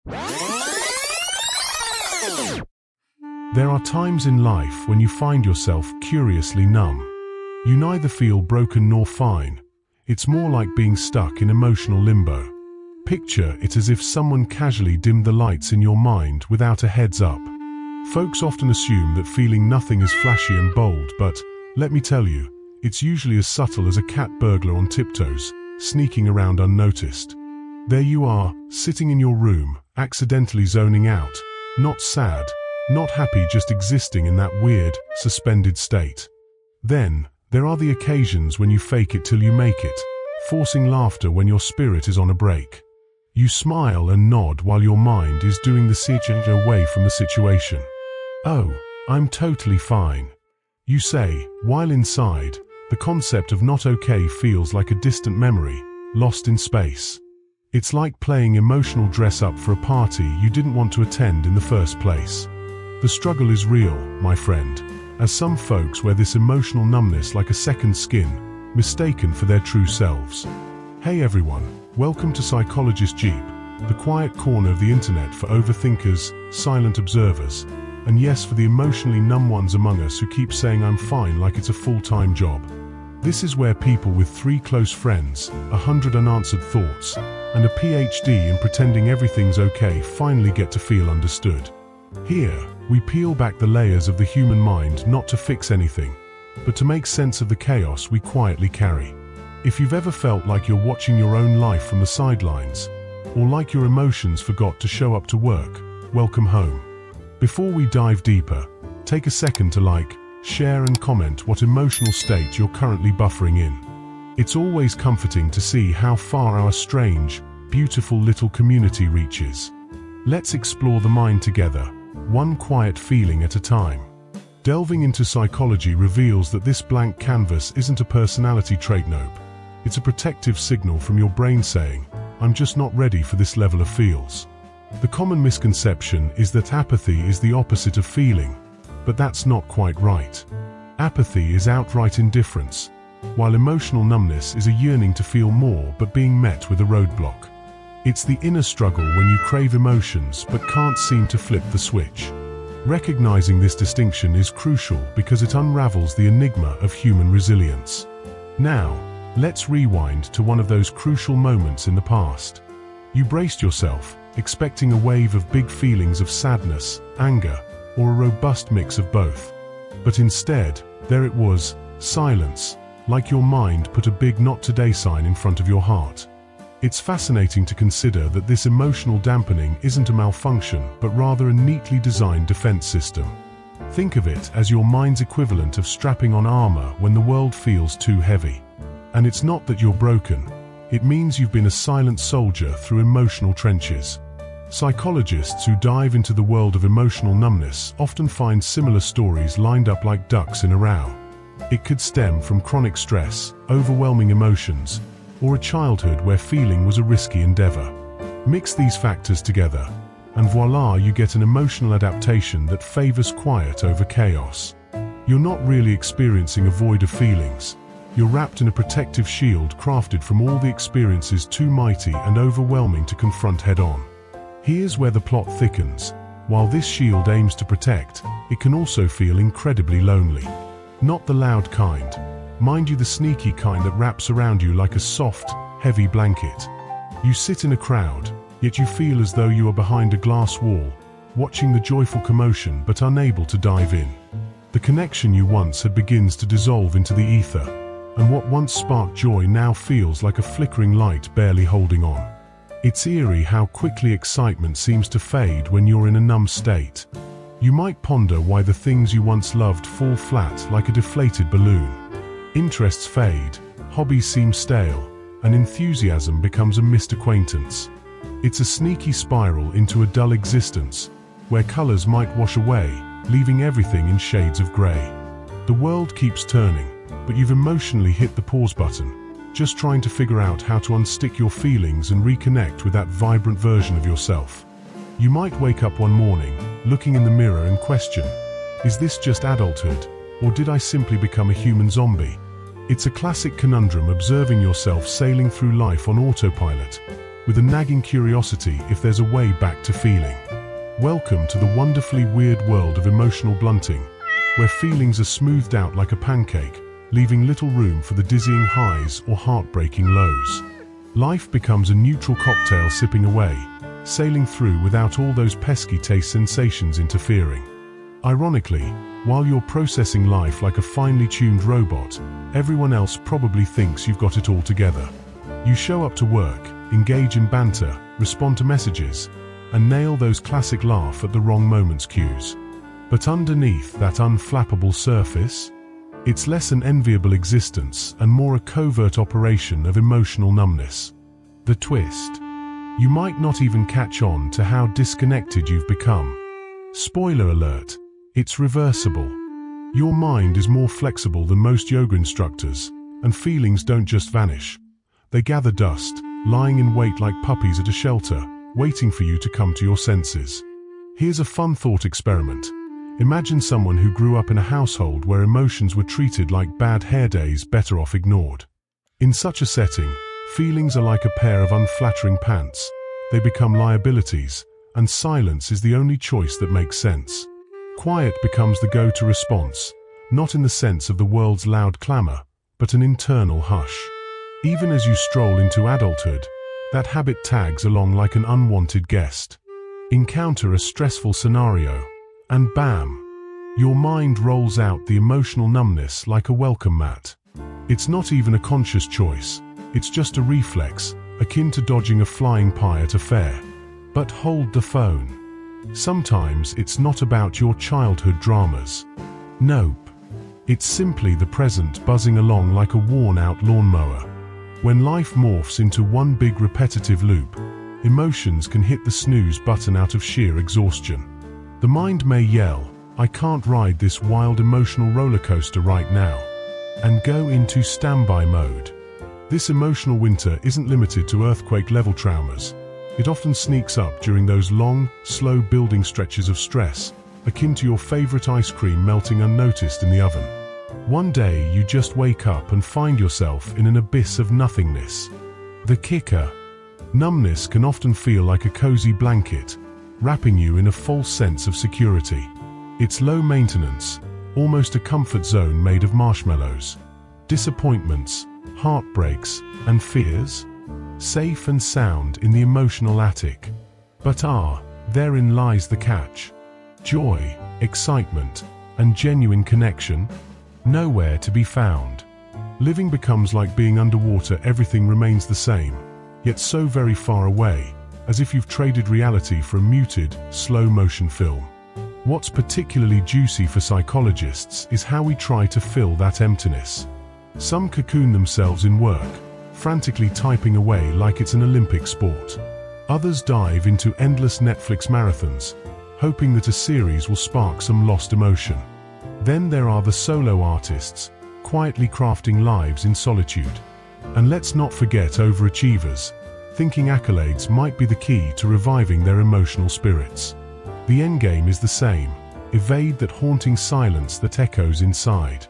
There are times in life when you find yourself curiously numb. You neither feel broken nor fine. It's more like being stuck in emotional limbo. Picture it as if someone casually dimmed the lights in your mind without a heads up. Folks often assume that feeling nothing is flashy and bold, but let me tell you, it's usually as subtle as a cat burglar on tiptoes, sneaking around unnoticed. There you are, sitting in your room, accidentally zoning out, not sad, not happy, just existing in that weird, suspended state. Then, there are the occasions when you fake it till you make it, forcing laughter when your spirit is on a break. You smile and nod while your mind is doing the switch away from the situation. "Oh, I'm totally fine," you say, while inside, the concept of not okay feels like a distant memory, lost in space. It's like playing emotional dress-up for a party you didn't want to attend in the first place. The struggle is real, my friend, as some folks wear this emotional numbness like a second skin, mistaken for their true selves. Hey everyone, welcome to Psychologist Jeep, the quiet corner of the internet for overthinkers, silent observers, and yes, for the emotionally numb ones among us who keep saying I'm fine like it's a full-time job. This is where people with 3 close friends, 100 unanswered thoughts, and a PhD in pretending everything's okay finally get to feel understood. Here, we peel back the layers of the human mind not to fix anything, but to make sense of the chaos we quietly carry. If you've ever felt like you're watching your own life from the sidelines, or like your emotions forgot to show up to work, welcome home. Before we dive deeper, take a second to like, share and comment what emotional state you're currently buffering in. It's always comforting to see how far our strange, beautiful little community reaches. Let's explore the mind together, one quiet feeling at a time. Delving into psychology reveals that this blank canvas isn't a personality trait, nope. It's a protective signal from your brain saying, I'm just not ready for this level of feels. The common misconception is that apathy is the opposite of feeling, but that's not quite right. Apathy is outright indifference, while emotional numbness is a yearning to feel more but being met with a roadblock. It's the inner struggle when you crave emotions but can't seem to flip the switch. Recognizing this distinction is crucial because it unravels the enigma of human resilience. Now, let's rewind to one of those crucial moments in the past. You braced yourself, expecting a wave of big feelings of sadness, anger, or a robust mix of both. But instead, there it was, silence, like your mind put a big "not today" sign in front of your heart. It's fascinating to consider that this emotional dampening isn't a malfunction, but rather a neatly designed defense system. Think of it as your mind's equivalent of strapping on armor when the world feels too heavy. And it's not that you're broken, it means you've been a silent soldier through emotional trenches. Psychologists who dive into the world of emotional numbness often find similar stories lined up like ducks in a row. It could stem from chronic stress, overwhelming emotions, or a childhood where feeling was a risky endeavor. Mix these factors together, and voila, you get an emotional adaptation that favors quiet over chaos. You're not really experiencing a void of feelings. You're wrapped in a protective shield crafted from all the experiences too mighty and overwhelming to confront head-on. Here's where the plot thickens. While this shield aims to protect, it can also feel incredibly lonely. Not the loud kind. Mind you, the sneaky kind that wraps around you like a soft, heavy blanket. You sit in a crowd, yet you feel as though you are behind a glass wall, watching the joyful commotion but unable to dive in. The connection you once had begins to dissolve into the ether, and what once sparked joy now feels like a flickering light barely holding on. It's eerie how quickly excitement seems to fade when you're in a numb state. You might ponder why the things you once loved fall flat like a deflated balloon. Interests fade, hobbies seem stale, and enthusiasm becomes a missed acquaintance. It's a sneaky spiral into a dull existence, where colors might wash away, leaving everything in shades of gray. The world keeps turning, but you've emotionally hit the pause button, just trying to figure out how to unstick your feelings and reconnect with that vibrant version of yourself. You might wake up one morning, looking in the mirror and question, is this just adulthood? Or did I simply become a human zombie? It's a classic conundrum, observing yourself sailing through life on autopilot, with a nagging curiosity if there's a way back to feeling. Welcome to the wonderfully weird world of emotional blunting, where feelings are smoothed out like a pancake, leaving little room for the dizzying highs or heartbreaking lows. Life becomes a neutral cocktail sipping away, sailing through without all those pesky taste sensations interfering. Ironically, while you're processing life like a finely tuned robot, everyone else probably thinks you've got it all together. You show up to work, engage in banter, respond to messages, and nail those classic laugh at the wrong moment's cues. But underneath that unflappable surface, it's less an enviable existence and more a covert operation of emotional numbness. The twist: you might not even catch on to how disconnected you've become. Spoiler alert, it's reversible. Your mind is more flexible than most yoga instructors, and feelings don't just vanish. They gather dust, lying in wait like puppies at a shelter, waiting for you to come to your senses. Here's a fun thought experiment. Imagine someone who grew up in a household where emotions were treated like bad hair days, better off ignored. In such a setting, feelings are like a pair of unflattering pants. They become liabilities, and silence is the only choice that makes sense. Quiet becomes the go-to response, not in the sense of the world's loud clamor, but an internal hush. Even as you stroll into adulthood, that habit tags along like an unwanted guest. Encounter a stressful scenario, and bam, your mind rolls out the emotional numbness like a welcome mat. It's not even a conscious choice, it's just a reflex, akin to dodging a flying pie at a fair. But hold the phone. Sometimes it's not about your childhood dramas. Nope. It's simply the present buzzing along like a worn-out lawnmower. When life morphs into one big repetitive loop, emotions can hit the snooze button out of sheer exhaustion. The mind may yell, "I can't ride this wild emotional roller coaster right now," and go into standby mode. This emotional winter isn't limited to earthquake-level traumas. It often sneaks up during those long, slow building stretches of stress, akin to your favorite ice cream melting unnoticed in the oven. One day you just wake up and find yourself in an abyss of nothingness. The kicker: numbness can often feel like a cozy blanket, wrapping you in a false sense of security. It's low maintenance, almost a comfort zone made of marshmallows. Disappointments, heartbreaks, and fears? Safe and sound in the emotional attic. But therein lies the catch. Joy, excitement, and genuine connection? Nowhere to be found. Living becomes like being underwater. Everything remains the same, yet so very far away, as if you've traded reality for a muted, slow-motion film. What's particularly juicy for psychologists is how we try to fill that emptiness. Some cocoon themselves in work, frantically typing away like it's an Olympic sport. Others dive into endless Netflix marathons, hoping that a series will spark some lost emotion. Then there are the solo artists, quietly crafting lives in solitude. And let's not forget overachievers, thinking accolades might be the key to reviving their emotional spirits. The endgame is the same: evade that haunting silence that echoes inside.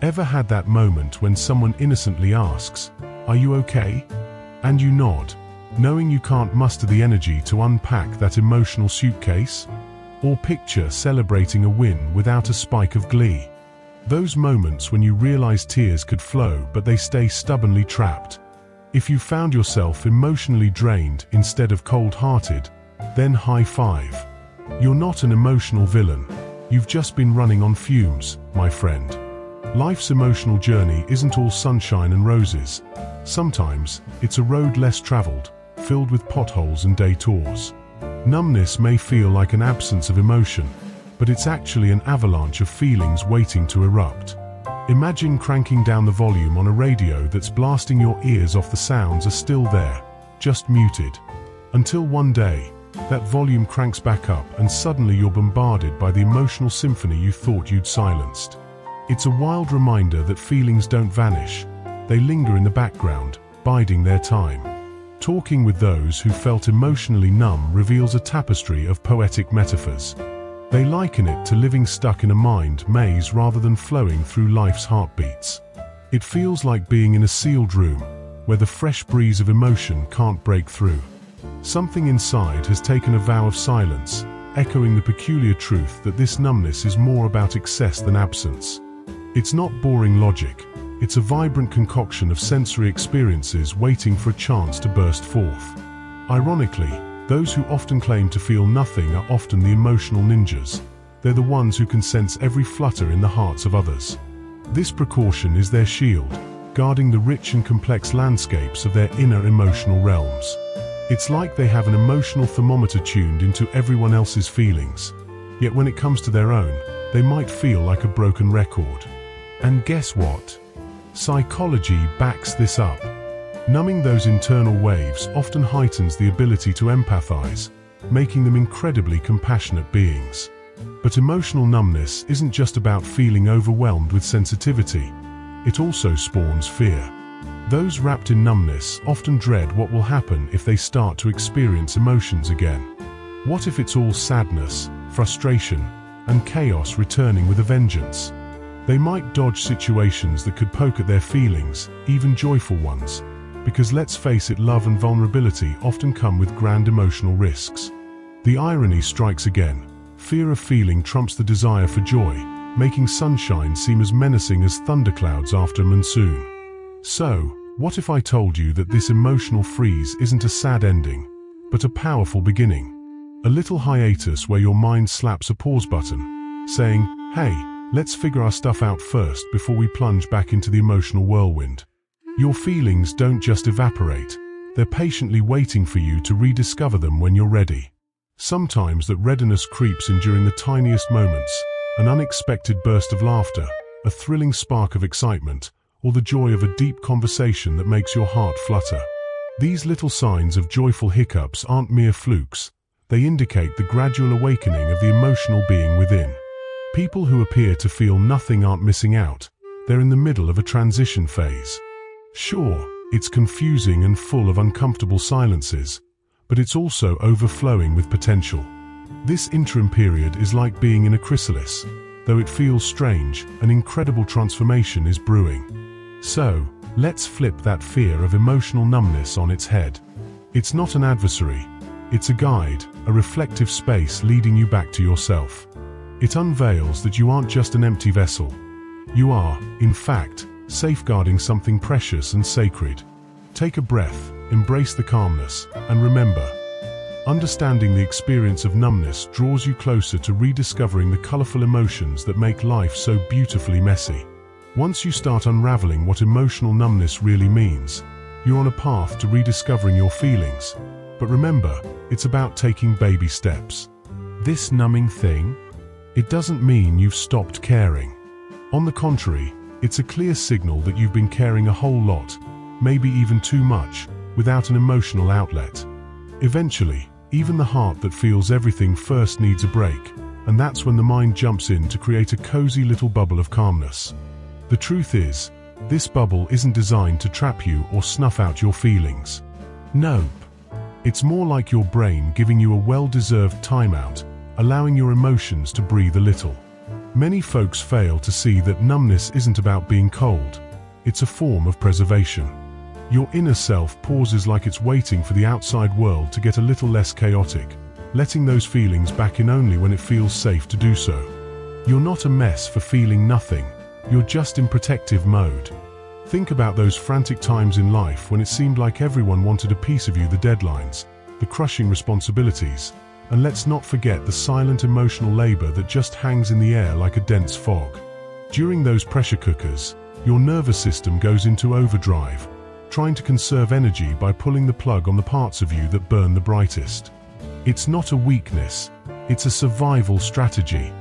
Ever had that moment when someone innocently asks, "Are you okay?" And you nod, knowing you can't muster the energy to unpack that emotional suitcase? Or picture celebrating a win without a spike of glee. Those moments when you realize tears could flow but they stay stubbornly trapped. If you found yourself emotionally drained instead of cold-hearted, then high five. You're not an emotional villain. You've just been running on fumes, my friend. Life's emotional journey isn't all sunshine and roses. Sometimes it's a road less traveled, filled with potholes and detours. Numbness may feel like an absence of emotion, but it's actually an avalanche of feelings waiting to erupt. Imagine cranking down the volume on a radio that's blasting your ears off. The sounds are still there, just muted. Until one day, that volume cranks back up and suddenly you're bombarded by the emotional symphony you thought you'd silenced. It's a wild reminder that feelings don't vanish. They linger in the background, biding their time. Talking with those who felt emotionally numb reveals a tapestry of poetic metaphors. They liken it to living stuck in a mind maze rather than flowing through life's heartbeats. It feels like being in a sealed room, where the fresh breeze of emotion can't break through. Something inside has taken a vow of silence, echoing the peculiar truth that this numbness is more about excess than absence. It's not boring logic, it's a vibrant concoction of sensory experiences waiting for a chance to burst forth. Ironically, those who often claim to feel nothing are often the emotional ninjas. They're the ones who can sense every flutter in the hearts of others. This precaution is their shield, guarding the rich and complex landscapes of their inner emotional realms. It's like they have an emotional thermometer tuned into everyone else's feelings. Yet when it comes to their own, they might feel like a broken record. And guess what? Psychology backs this up. Numbing those internal waves often heightens the ability to empathize, making them incredibly compassionate beings. But emotional numbness isn't just about feeling overwhelmed with sensitivity. It also spawns fear. Those wrapped in numbness often dread what will happen if they start to experience emotions again. What if it's all sadness, frustration, and chaos returning with a vengeance? They might dodge situations that could poke at their feelings, even joyful ones, because let's face it, love and vulnerability often come with grand emotional risks. The irony strikes again. Fear of feeling trumps the desire for joy, making sunshine seem as menacing as thunderclouds after a monsoon. So, what if I told you that this emotional freeze isn't a sad ending, but a powerful beginning? A little hiatus where your mind slaps a pause button, saying, hey, let's figure our stuff out first before we plunge back into the emotional whirlwind. Your feelings don't just evaporate, they're patiently waiting for you to rediscover them when you're ready. Sometimes that readiness creeps in during the tiniest moments, an unexpected burst of laughter, a thrilling spark of excitement, or the joy of a deep conversation that makes your heart flutter. These little signs of joyful hiccups aren't mere flukes, they indicate the gradual awakening of the emotional being within. People who appear to feel nothing aren't missing out, they're in the middle of a transition phase. Sure, it's confusing and full of uncomfortable silences, but it's also overflowing with potential. This interim period is like being in a chrysalis. Though it feels strange, an incredible transformation is brewing. So, let's flip that fear of emotional numbness on its head. It's not an adversary, it's a guide, a reflective space leading you back to yourself. It unveils that you aren't just an empty vessel. You are, in fact, safeguarding something precious and sacred. Take a breath, embrace the calmness, and remember, understanding the experience of numbness draws you closer to rediscovering the colorful emotions that make life so beautifully messy. Once you start unraveling what emotional numbness really means, you're on a path to rediscovering your feelings. But remember, it's about taking baby steps. This numbing thing, it doesn't mean you've stopped caring. On the contrary, it's a clear signal that you've been caring a whole lot, maybe even too much, without an emotional outlet. Eventually, even the heart that feels everything first needs a break, and that's when the mind jumps in to create a cozy little bubble of calmness. The truth is, this bubble isn't designed to trap you or snuff out your feelings. Nope. It's more like your brain giving you a well-deserved timeout, allowing your emotions to breathe a little. Many folks fail to see that numbness isn't about being cold. It's a form of preservation. Your inner self pauses like it's waiting for the outside world to get a little less chaotic, letting those feelings back in only when it feels safe to do so. You're not a mess for feeling nothing, you're just in protective mode. Think about those frantic times in life when it seemed like everyone wanted a piece of you, the deadlines, the crushing responsibilities, and let's not forget the silent emotional labor that just hangs in the air like a dense fog. During those pressure cookers, your nervous system goes into overdrive, trying to conserve energy by pulling the plug on the parts of you that burn the brightest. It's not a weakness, it's a survival strategy.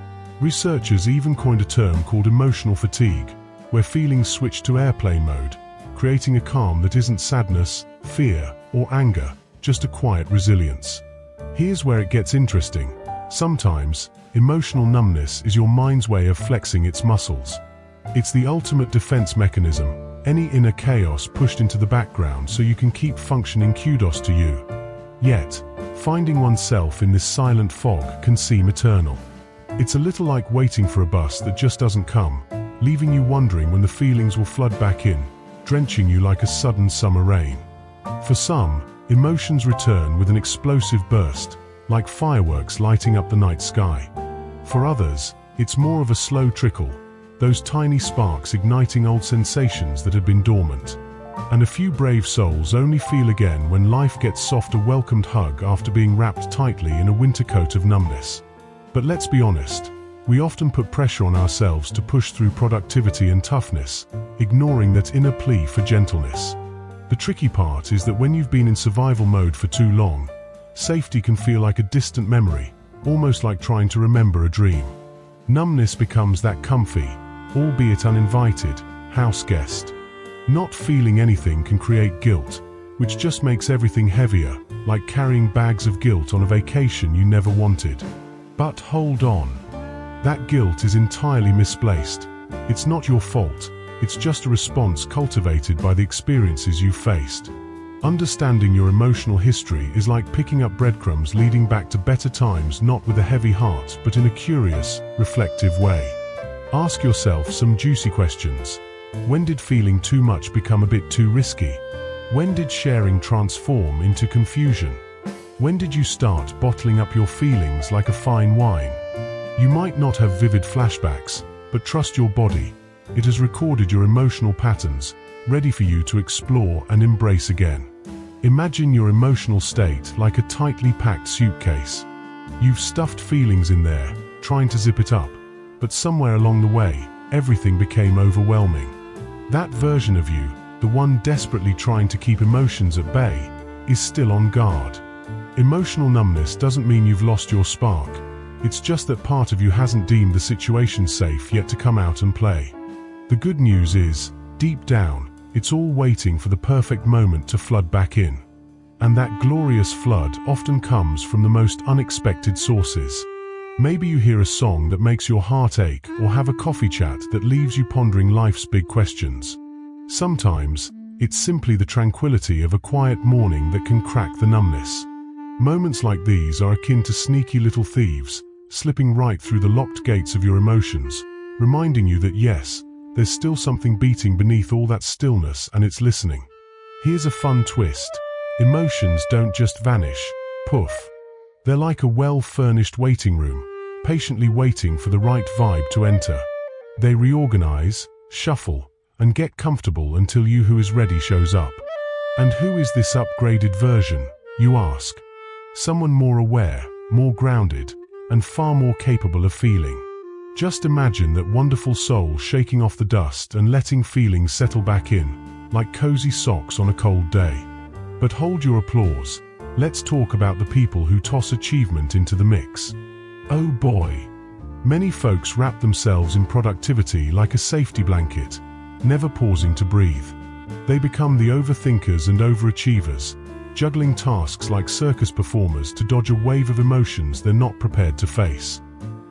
Researchers even coined a term called emotional fatigue, where feelings switch to airplane mode, creating a calm that isn't sadness, fear, or anger, just a quiet resilience. Here's where it gets interesting. Sometimes, emotional numbness is your mind's way of flexing its muscles. It's the ultimate defense mechanism, any inner chaos pushed into the background so you can keep functioning. Kudos to you. Yet, finding oneself in this silent fog can seem eternal. It's a little like waiting for a bus that just doesn't come, leaving you wondering when the feelings will flood back in, drenching you like a sudden summer rain. For some, emotions return with an explosive burst, like fireworks lighting up the night sky. For others, it's more of a slow trickle, those tiny sparks igniting old sensations that had been dormant. And a few brave souls only feel again when life gets soft a welcomed hug after being wrapped tightly in a winter coat of numbness. But let's be honest, we often put pressure on ourselves to push through productivity and toughness, ignoring that inner plea for gentleness. The tricky part is that when you've been in survival mode for too long, safety can feel like a distant memory, almost like trying to remember a dream. Numbness becomes that comfy, albeit uninvited, house guest. Not feeling anything can create guilt, which just makes everything heavier, like carrying bags of guilt on a vacation you never wanted. But hold on. That guilt is entirely misplaced. It's not your fault. It's just a response cultivated by the experiences you've faced. Understanding your emotional history is like picking up breadcrumbs leading back to better times, not with a heavy heart, but in a curious, reflective way. Ask yourself some juicy questions. When did feeling too much become a bit too risky? When did sharing transform into confusion? When did you start bottling up your feelings like a fine wine? You might not have vivid flashbacks, but trust your body. It has recorded your emotional patterns, ready for you to explore and embrace again. Imagine your emotional state like a tightly packed suitcase. You've stuffed feelings in there, trying to zip it up, but somewhere along the way, everything became overwhelming. That version of you, the one desperately trying to keep emotions at bay, is still on guard. Emotional numbness doesn't mean you've lost your spark. It's just that part of you hasn't deemed the situation safe yet to come out and play. The good news is, deep down, it's all waiting for the perfect moment to flood back in. And that glorious flood often comes from the most unexpected sources. Maybe you hear a song that makes your heart ache, or have a coffee chat that leaves you pondering life's big questions. Sometimes, it's simply the tranquility of a quiet morning that can crack the numbness. Moments like these are akin to sneaky little thieves, slipping right through the locked gates of your emotions, reminding you that yes, there's still something beating beneath all that stillness, and it's listening. Here's a fun twist. Emotions don't just vanish, poof. They're like a well-furnished waiting room, patiently waiting for the right vibe to enter. They reorganize, shuffle, and get comfortable until you who is ready shows up. And who is this upgraded version, you ask? Someone more aware, more grounded, and far more capable of feeling. Just imagine that wonderful soul shaking off the dust and letting feelings settle back in, like cozy socks on a cold day. But hold your applause. Let's talk about the people who toss achievement into the mix. Oh boy. Many folks wrap themselves in productivity like a safety blanket, never pausing to breathe. They become the overthinkers and overachievers, juggling tasks like circus performers to dodge a wave of emotions they're not prepared to face.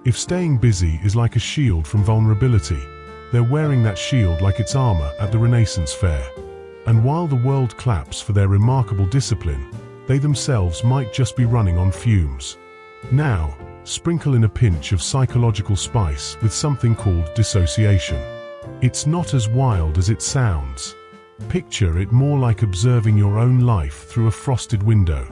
If staying busy is like a shield from vulnerability, they're wearing that shield like it's armor at the Renaissance Fair. And while the world claps for their remarkable discipline, they themselves might just be running on fumes. Now, sprinkle in a pinch of psychological spice with something called dissociation. It's not as wild as it sounds. Picture it more like observing your own life through a frosted window.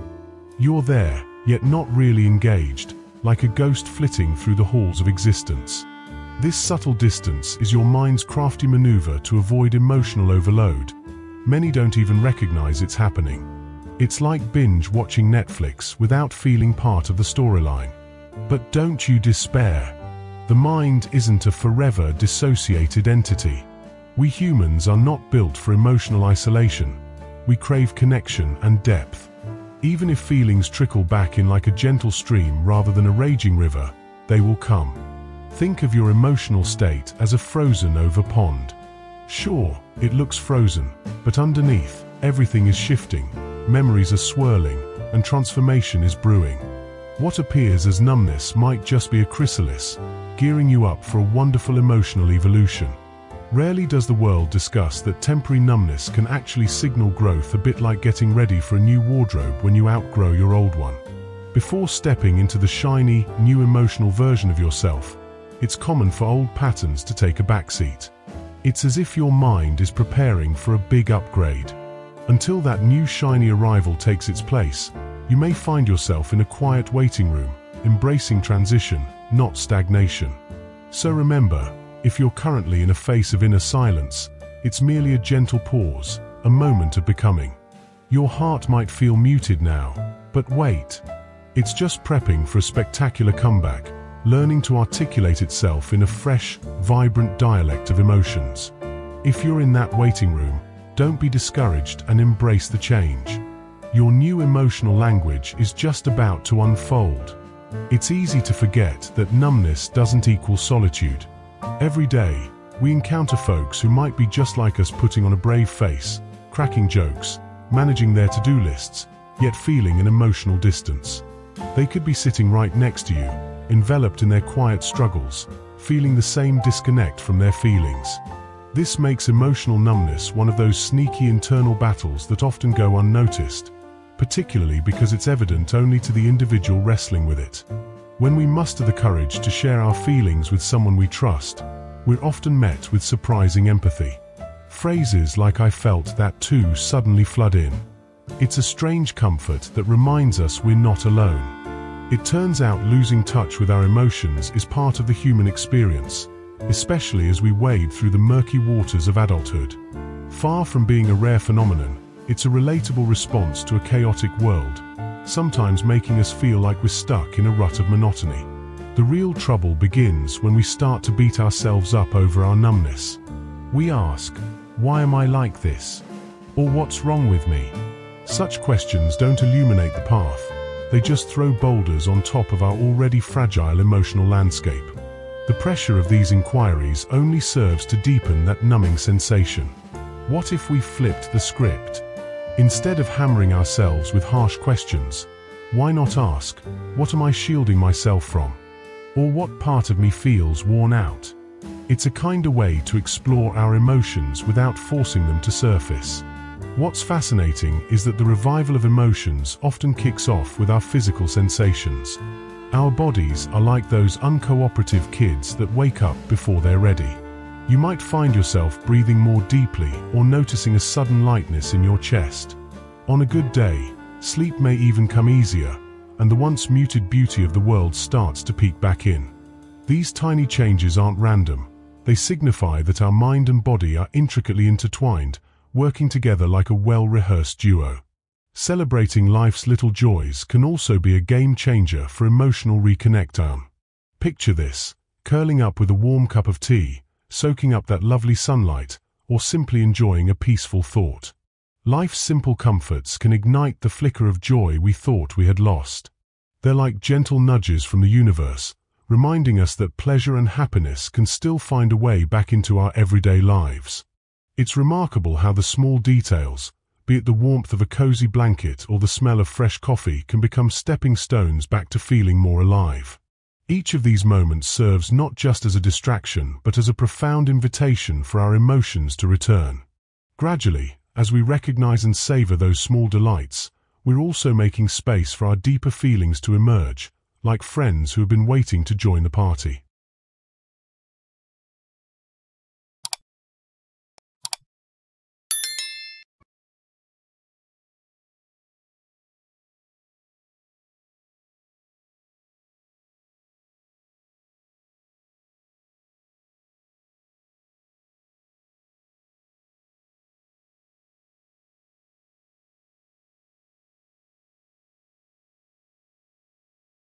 You're there, yet not really engaged, like a ghost flitting through the halls of existence. This subtle distance is your mind's crafty maneuver to avoid emotional overload. Many don't even recognize it's happening. It's like binge watching Netflix without feeling part of the storyline. But don't you despair. The mind isn't a forever dissociated entity. We humans are not built for emotional isolation. We crave connection and depth. Even if feelings trickle back in like a gentle stream rather than a raging river, they will come. Think of your emotional state as a frozen over pond. Sure, it looks frozen, but underneath, everything is shifting, memories are swirling, and transformation is brewing. What appears as numbness might just be a chrysalis, gearing you up for a wonderful emotional evolution. Rarely does the world discuss that temporary numbness can actually signal growth, a bit like getting ready for a new wardrobe when you outgrow your old one. Before stepping into the shiny, new emotional version of yourself, it's common for old patterns to take a backseat. It's as if your mind is preparing for a big upgrade. Until that new shiny arrival takes its place, you may find yourself in a quiet waiting room, embracing transition, not stagnation. So remember, if you're currently in a phase of inner silence, it's merely a gentle pause, a moment of becoming. Your heart might feel muted now, but wait. It's just prepping for a spectacular comeback, learning to articulate itself in a fresh, vibrant dialect of emotions. If you're in that waiting room, don't be discouraged and embrace the change. Your new emotional language is just about to unfold. It's easy to forget that numbness doesn't equal solitude. Every day, we encounter folks who might be just like us, putting on a brave face, cracking jokes, managing their to-do lists, yet feeling an emotional distance. They could be sitting right next to you, enveloped in their quiet struggles, feeling the same disconnect from their feelings. This makes emotional numbness one of those sneaky internal battles that often go unnoticed, particularly because it's evident only to the individual wrestling with it. When we muster the courage to share our feelings with someone we trust, we're often met with surprising empathy. Phrases like "I felt that too" suddenly flood in. It's a strange comfort that reminds us we're not alone. It turns out losing touch with our emotions is part of the human experience, especially as we wade through the murky waters of adulthood. Far from being a rare phenomenon, it's a relatable response to a chaotic world, sometimes making us feel like we're stuck in a rut of monotony. The real trouble begins when we start to beat ourselves up over our numbness. We ask, "Why am I like this?" Or "What's wrong with me?" Such questions don't illuminate the path, they just throw boulders on top of our already fragile emotional landscape. The pressure of these inquiries only serves to deepen that numbing sensation. What if we flipped the script? Instead of hammering ourselves with harsh questions, why not ask, "What am I shielding myself from?" Or "What part of me feels worn out?" It's a kinder way to explore our emotions without forcing them to surface. What's fascinating is that the revival of emotions often kicks off with our physical sensations. Our bodies are like those uncooperative kids that wake up before they're ready. You might find yourself breathing more deeply or noticing a sudden lightness in your chest. On a good day, sleep may even come easier, and the once muted beauty of the world starts to peek back in. These tiny changes aren't random. They signify that our mind and body are intricately intertwined, working together like a well-rehearsed duo. Celebrating life's little joys can also be a game changer for emotional reconnection. Picture this, curling up with a warm cup of tea, soaking up that lovely sunlight, or simply enjoying a peaceful thought. Life's simple comforts can ignite the flicker of joy we thought we had lost. They're like gentle nudges from the universe, reminding us that pleasure and happiness can still find a way back into our everyday lives. It's remarkable how the small details, be it the warmth of a cozy blanket or the smell of fresh coffee, can become stepping stones back to feeling more alive. Each of these moments serves not just as a distraction, but as a profound invitation for our emotions to return. Gradually, as we recognize and savor those small delights, we're also making space for our deeper feelings to emerge, like friends who have been waiting to join the party.